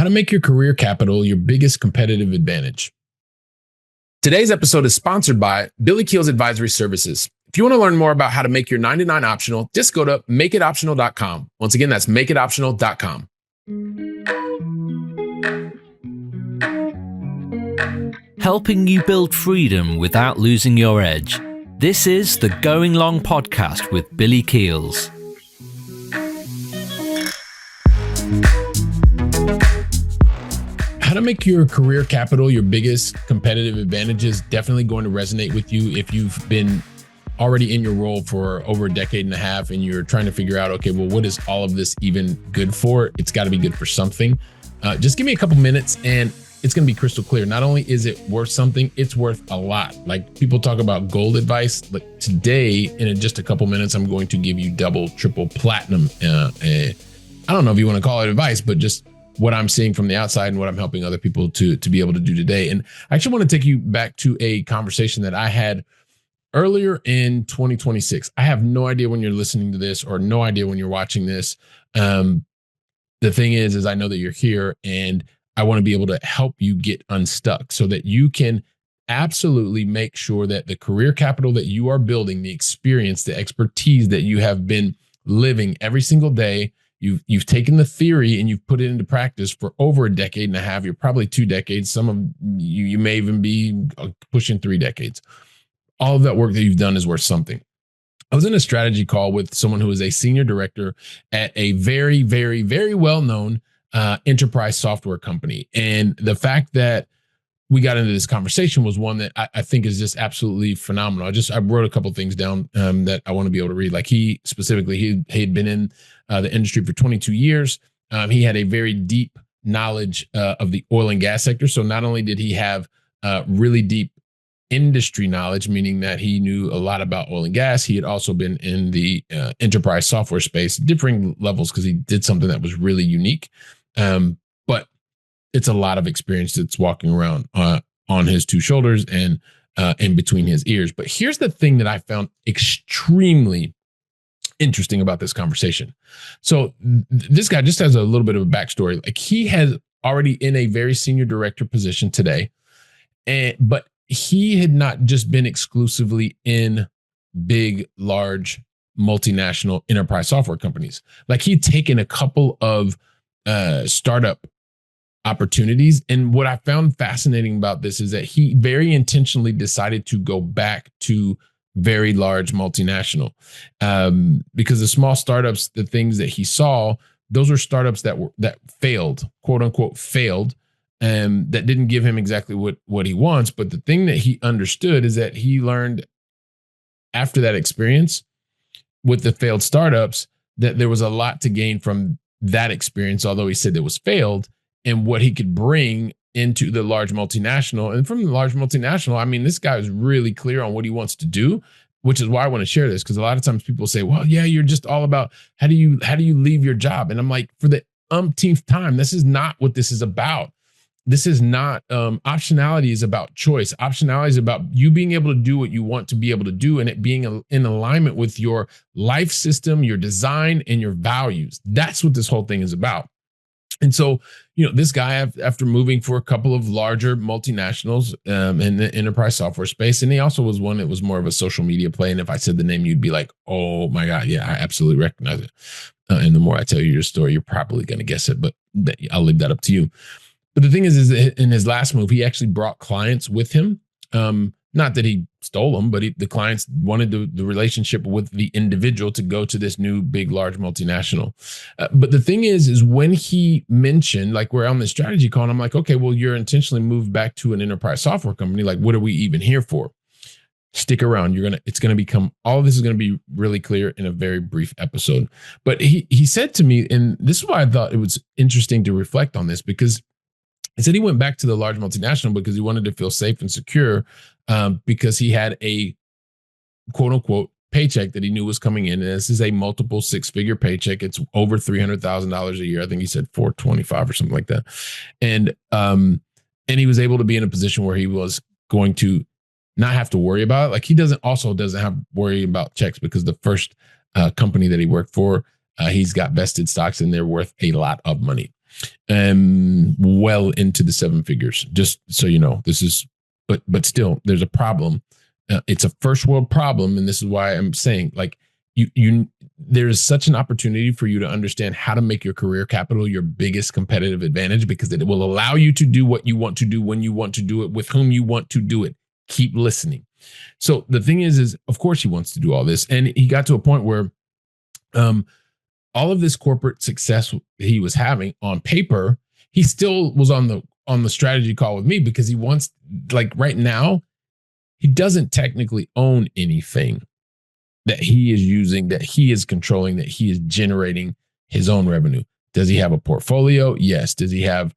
How to make your career capital your biggest competitive advantage. Today's episode is sponsored by Billy Keel's Advisory Services. If you want to learn more about how to make your 99 optional, just go to makeitoptional.com. Once again, that's makeitoptional.com. Helping you build freedom without losing your edge. This is the Going Long podcast with Billy Keels. How to make your career capital your biggest competitive advantage is definitely going to resonate with you if you've been already in your role for over a decade and a half and you're trying to figure out, okay, well, what is all of this even good for? It's got to be good for something. Just give me a couple minutes and it's going to be crystal clear. Not only is it worth something, it's worth a lot. Like people talk about gold advice. Like today, in just a couple minutes, I'm going to give you double, triple platinum. I don't know if you want to call it advice, but just what I'm seeing from the outside and what I'm helping other people to be able to do today. And I actually want to take you back to a conversation that I had earlier in 2026. I have no idea when you're listening to this or no idea when you're watching this. The thing is I know that you're here and I want to be able to help you get unstuck so that you can absolutely make sure that the career capital that you are building, the experience, the expertise that you have been living every single day, You've taken the theory and you've put it into practice for over a decade and a half. You're probably 2 decades. Some of you may even be pushing 3 decades. All of that work that you've done is worth something. I was in a strategy call with someone who is a senior director at a very, very, very well-known enterprise software company. And the fact that we got into this conversation was one that I think is just absolutely phenomenal. I wrote a couple of things down that I want to be able to read. Like he had been in the industry for 22 years. He had a very deep knowledge of the oil and gas sector. So not only did he have really deep industry knowledge, meaning that he knew a lot about oil and gas, he had also been in the enterprise software space, differing levels because he did something that was really unique. But it's a lot of experience that's walking around on his 2 shoulders and in between his ears. But here's the thing that I found extremely interesting about this conversation. So this guy just has a little bit of a backstory. Like he has already in a very senior director position today, but he had not just been exclusively in big, large, multinational enterprise software companies. Like he'd taken a couple of startup opportunities. And what I found fascinating about this is that he very intentionally decided to go back to very large multinational because the small startups, the things that he saw, those were startups that failed, quote unquote, failed, that didn't give him exactly what he wants. But the thing that he understood is that he learned after that experience with the failed startups that there was a lot to gain from that experience, although he said it was failed, and what he could bring into the large multinational. And from the large multinational, I mean, this guy is really clear on what he wants to do, which is why I want to share this. Because a lot of times people say, well, yeah, you're just all about how do you leave your job? And I'm like, for the umpteenth time, this is not what this is about. This is not, optionality is about choice. Optionality is about you being able to do what you want to be able to do and it being in alignment with your life system, your design, and your values. That's what this whole thing is about. And so, this guy, after moving for a couple of larger multinationals in the enterprise software space, and he also was one that was more of a social media play. And if I said the name, you'd be like, oh my God, yeah, I absolutely recognize it. And the more I tell you your story, you're probably going to guess it, but I'll leave that up to you. But the thing is that in his last move, he actually brought clients with him. Not that he stole them, but the clients wanted the relationship with the individual to go to this new big, large multinational. But the thing is when he mentioned, like we're on this strategy call, and I'm like, okay, well, you're intentionally moved back to an enterprise software company. Like, what are we even here for? Stick around. It's going to become, all of this is going to be really clear in a very brief episode. But he said to me, and this is why I thought it was interesting to reflect on this, because he said he went back to the large multinational because he wanted to feel safe and secure because he had a quote unquote paycheck that he knew was coming in. And this is a multiple 6-figure paycheck. It's over $300,000 a year. I think he said 425 or something like that. And he was able to be in a position where he was going to not have to worry about it. Like he doesn't have worry about checks because the first company that he worked for, he's got vested stocks and they're worth a lot of money. well into the seven figures. Just so you know, this is, but still, there's a problem. It's a first world problem, and this is why I'm saying, like, you there is such an opportunity for you to understand how to make your career capital your biggest competitive advantage, because it will allow you to do what you want to do when you want to do it with whom you want to do it. Keep listening. So the thing is of course he wants to do all this, and he got to a point where all of this corporate success he was having on paper, he still was on the strategy call with me, because he wants, like, right now, he doesn't technically own anything that he is using, that he is controlling, that he is generating his own revenue. Does he have a portfolio? Yes. Does he have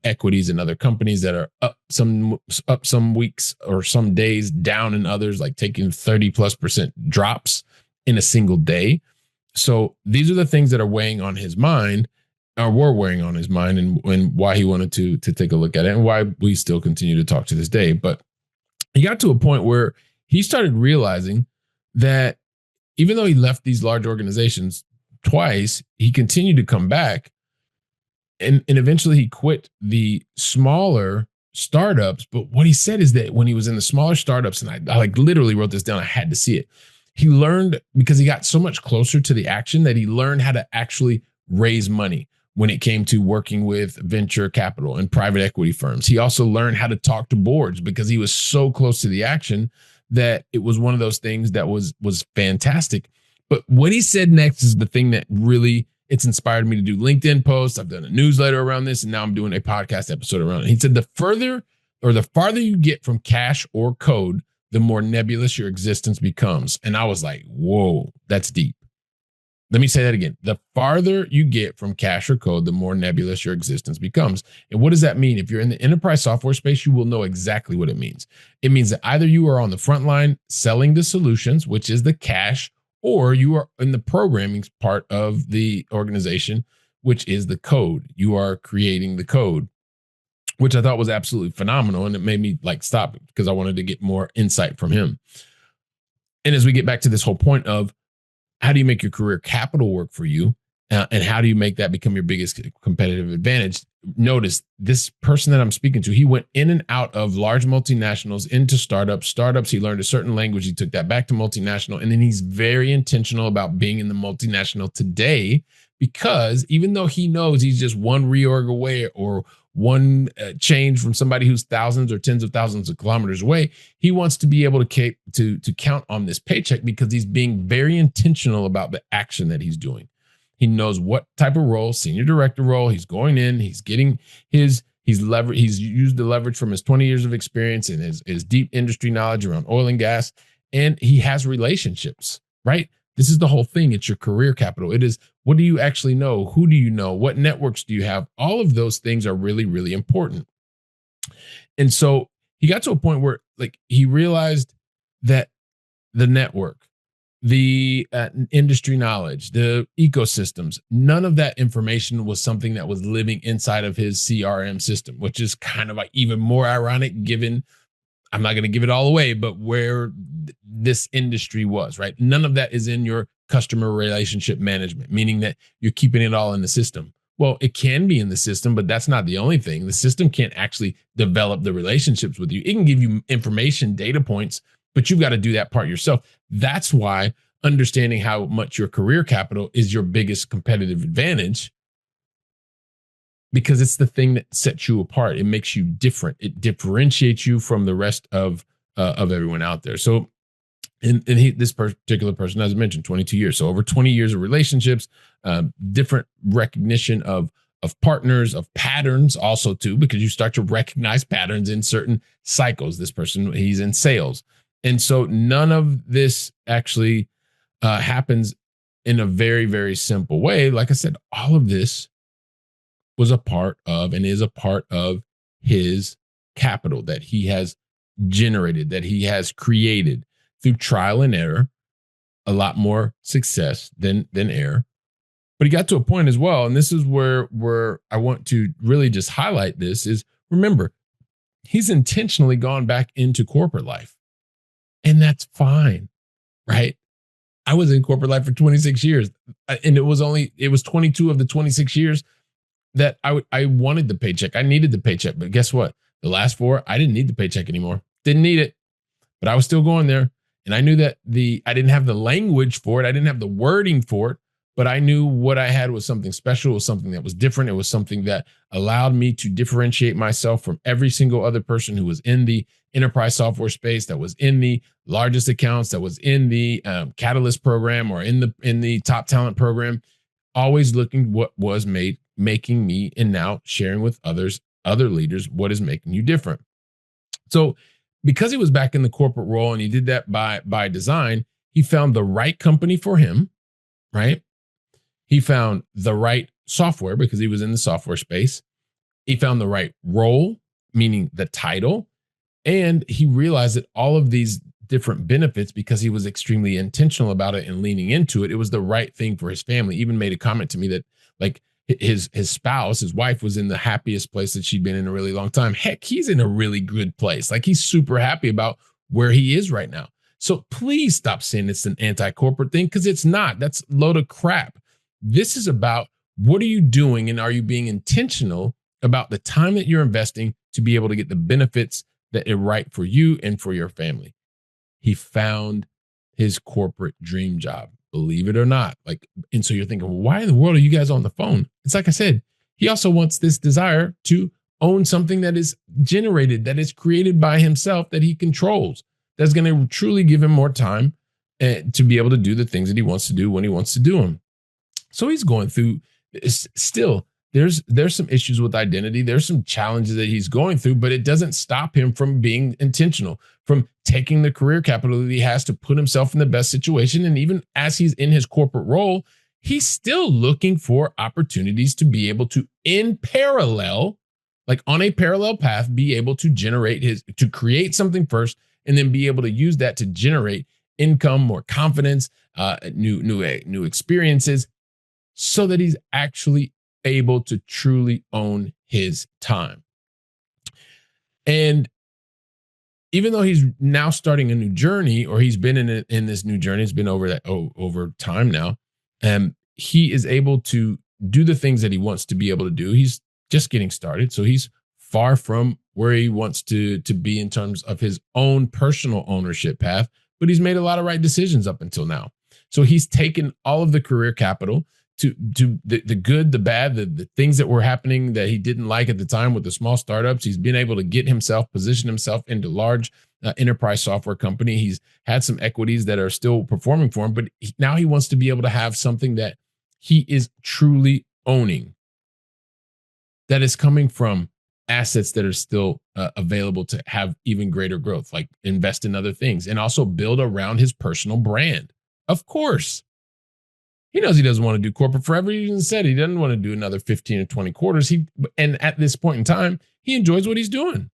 equities in other companies that are up some weeks or some days, down in others, like taking 30+% drops in a single day? So these are the things that are weighing on his mind, or were weighing on his mind, and why he wanted to take a look at it, and why we still continue to talk to this day. But he got to a point where he started realizing that even though he left these large organizations twice, he continued to come back. And eventually he quit the smaller startups. But what he said is that when he was in the smaller startups, and I like literally wrote this down, I had to see it. He learned, because he got so much closer to the action, that he learned how to actually raise money when it came to working with venture capital and private equity firms. He also learned how to talk to boards, because he was so close to the action that it was one of those things that was fantastic. But what he said next is the thing that really, it's inspired me to do LinkedIn posts. I've done a newsletter around this, and now I'm doing a podcast episode around it. He said the farther you get from cash or code, the more nebulous your existence becomes. And I was like, whoa, that's deep. Let me say that again. The farther you get from cash or code, the more nebulous your existence becomes. And what does that mean? If you're in the enterprise software space, you will know exactly what it means. It means that either you are on the front line selling the solutions, which is the cash, or you are in the programming part of the organization, which is the code. You are creating the code, which I thought was absolutely phenomenal. And it made me like stop, because I wanted to get more insight from him. And as we get back to this whole point of how do you make your career capital work for you, and how do you make that become your biggest competitive advantage? Notice this person that I'm speaking to, he went in and out of large multinationals into startups. He learned a certain language. He took that back to multinational. And then he's very intentional about being in the multinational today, because even though he knows he's just one reorg away, or one change from somebody who's thousands or tens of thousands of kilometers away, he wants to be able to count on this paycheck, because he's being very intentional about the action that he's doing. He knows what type of role, senior director role, he's going in. He's getting he's used the leverage from his 20 years of experience and his deep industry knowledge around oil and gas. And he has relationships, right? This is the whole thing. It's your career capital. It is, what do you actually know? Who do you know? What networks do you have? All of those things are really, really important. And so he got to a point where, like, he realized that the network, the industry knowledge, the ecosystems, none of that information was something that was living inside of his CRM system, which is kind of like even more ironic, given, I'm not going to give it all away, but where this industry was, right? None of that is in your customer relationship management, meaning that you're keeping it all in the system. Well, it can be in the system, but that's not the only thing. The system can't actually develop the relationships with you. It can give you information, data points, but you've got to do that part yourself. That's why understanding how much your career capital is your biggest competitive advantage, because it's the thing that sets you apart. It makes you different. It differentiates you from the rest of everyone out there. So, this particular person, as I mentioned, 22 years. So over 20 years of relationships, different recognition of partners, of patterns also too, because you start to recognize patterns in certain cycles. This person, he's in sales. And so none of this actually happens in a very, very simple way. Like I said, all of this was a part of, and is a part of, his capital that he has generated, that he has created through trial and error. A lot more success than error. But he got to a point as well, and this is where I want to really just highlight this, is, remember, he's intentionally gone back into corporate life. And that's fine, right? I was in corporate life for 26 years, and it was 22 of the 26 years that I wanted the paycheck. I needed the paycheck. But guess what? The last 4, I didn't need the paycheck anymore. Didn't need it. But I was still going there. And I knew that I didn't have the language for it. I didn't have the wording for it, but I knew what I had was something special. It was something that was different. It was something that allowed me to differentiate myself from every single other person who was in the enterprise software space, that was in the largest accounts, that was in the Catalyst program or in the top talent program, always looking what was making me, and now sharing with other leaders, what is making you different. So because he was back in the corporate role and he did that by design, he found the right company for him, right? He found the right software because he was in the software space. He found the right role, meaning the title. And he realized that all of these different benefits, because he was extremely intentional about it and leaning into it, it was the right thing for his family. Even made a comment to me that, like, his spouse, his wife, was in the happiest place that she'd been in a really long time. Heck, he's in a really good place. Like, he's super happy about where he is right now. So please stop saying it's an anti-corporate thing, because it's not. That's a load of crap. This is about, what are you doing, and are you being intentional about the time that you're investing to be able to get the benefits that are right for you and for your family. He found his corporate dream job, believe it or not. Like, and so you're thinking, well, why in the world are you guys on the phone? It's like I said, he also wants this desire to own something that is generated, that is created by himself, that he controls, that's going to truly give him more time to be able to do the things that he wants to do when he wants to do them. So he's going through still. There's some issues with identity. There's some challenges that he's going through, but it doesn't stop him from being intentional, from taking the career capital that he has to put himself in the best situation. And even as he's in his corporate role, he's still looking for opportunities to be able to, in parallel, like on a parallel path, be able to to create something first, and then be able to use that to generate income, more confidence, new experiences, so that he's actually able to truly own his time. And even though he's now starting a new journey, or he's been in this new journey, it's been over time now, he is able to do the things that he wants to be able to do. He's just getting started, so he's far from where he wants to be in terms of his own personal ownership path, but he's made a lot of right decisions up until now. So he's taken all of the career capital to the good, the bad, the things that were happening that he didn't like at the time with the small startups. He's been able to position himself into large enterprise software company. He's had some equities that are still performing for him, but now he wants to be able to have something that he is truly owning, that is coming from assets that are still available to have even greater growth, like invest in other things and also build around his personal brand. Of course, he knows he doesn't want to do corporate forever. He even said he doesn't want to do another 15 or 20 quarters. And at this point in time, he enjoys what he's doing.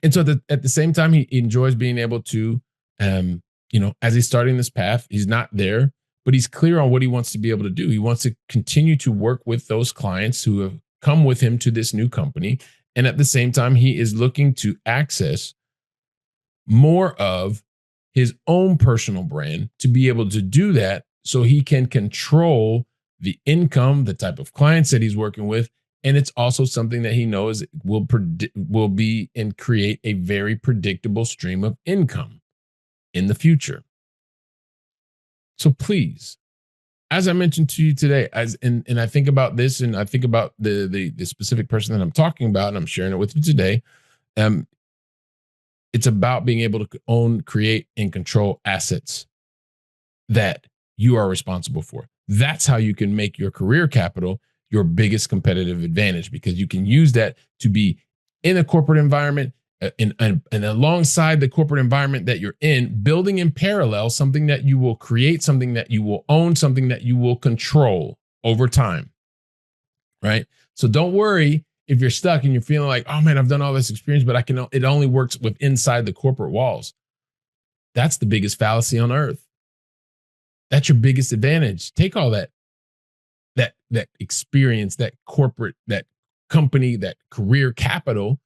And so at the same time, he enjoys being able to, as he's starting this path, he's not there, but he's clear on what he wants to be able to do. He wants to continue to work with those clients who have come with him to this new company. And at the same time, he is looking to access more of his own personal brand to be able to do that, so he can control the income, the type of clients that he's working with. And it's also something that he knows will be and create a very predictable stream of income in the future. So please, as I mentioned to you today, and I think about this, and I think about the specific person that I'm talking about, and I'm sharing it with you today. It's about being able to own, create, and control assets that you are responsible for. That's how you can make your career capital your biggest competitive advantage, because you can use that to be in a corporate environment and alongside the corporate environment that you're in, building in parallel something that you will create, something that you will own, something that you will control over time, right? So don't worry if you're stuck and you're feeling like, oh man, I've done all this experience, but it only works with inside the corporate walls. That's the biggest fallacy on earth. That's your biggest advantage. Take all that experience, that corporate, that company, that career capital,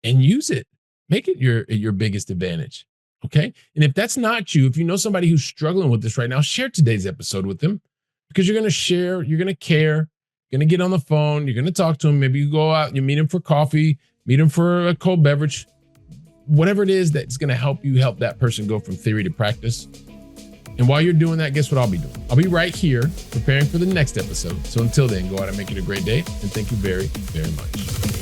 and use it. Make it your biggest advantage. Okay. And if that's not you, if you know somebody who's struggling with this right now, share today's episode with them, because you're going to share, you're going to care, going to get on the phone. You're going to talk to him. Maybe you go out, you meet him for coffee, meet him for a cold beverage, whatever it is that's going to help that person go from theory to practice. And while you're doing that, guess what I'll be doing? I'll be right here preparing for the next episode. So until then, go out and make it a great day. And thank you very, very much.